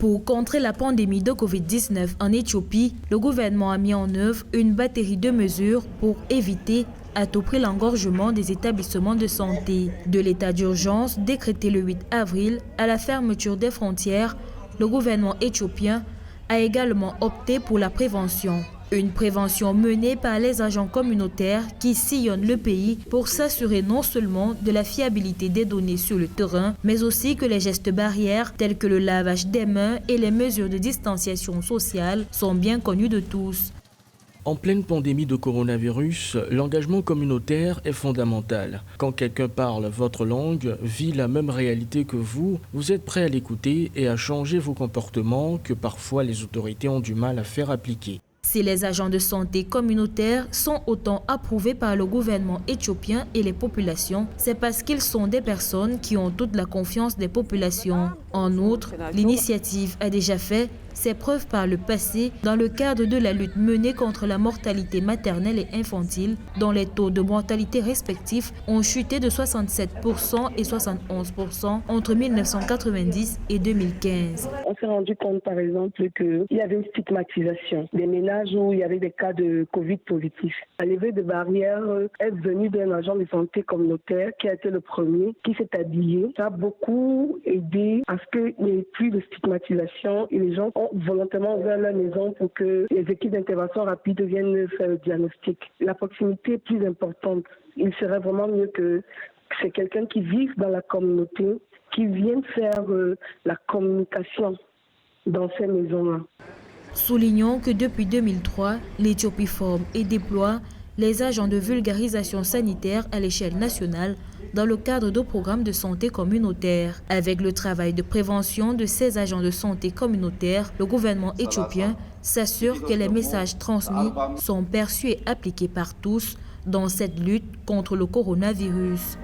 Pour contrer la pandémie de Covid-19 en Éthiopie, le gouvernement a mis en œuvre une batterie de mesures pour éviter à tout prix l'engorgement des établissements de santé. De l'état d'urgence décrété le 8 avril à la fermeture des frontières, le gouvernement éthiopien a également opté pour la prévention. Une prévention menée par les agents communautaires qui sillonnent le pays pour s'assurer non seulement de la fiabilité des données sur le terrain, mais aussi que les gestes barrières tels que le lavage des mains et les mesures de distanciation sociale sont bien connus de tous. En pleine pandémie de coronavirus, l'engagement communautaire est fondamental. Quand quelqu'un parle votre langue, vit la même réalité que vous êtes prêt à l'écouter et à changer vos comportements que parfois les autorités ont du mal à faire appliquer. Si les agents de santé communautaires sont autant approuvés par le gouvernement éthiopien et les populations, c'est parce qu'ils sont des personnes qui ont toute la confiance des populations. En outre, l'initiative a déjà fait ses preuves par le passé dans le cadre de la lutte menée contre la mortalité maternelle et infantile, dont les taux de mortalité respectifs ont chuté de 67% et 71% entre 1990 et 2015. On s'est rendu compte, par exemple, qu'il y avait une stigmatisation des ménages où il y avait des cas de Covid positifs. La levée de barrières est venue d'un agent de santé communautaire qui a été le premier, qui s'est habillé. Ça a beaucoup aidé à ce qu'il n'y ait plus de stigmatisation et les gens ont volontairement ouvert leur maison pour que les équipes d'intervention rapide viennent faire le diagnostic. La proximité est plus importante. Il serait vraiment mieux que c'est quelqu'un qui vive dans la communauté, qui vienne faire la communication dans ces maisons-là. Soulignons que depuis 2003, l'Éthiopie forme et déploie les agents de vulgarisation sanitaire à l'échelle nationale dans le cadre de programmes de santé communautaire. Avec le travail de prévention de ces agents de santé communautaire, le gouvernement éthiopien s'assure que les messages transmis sont perçus et appliqués par tous dans cette lutte contre le coronavirus.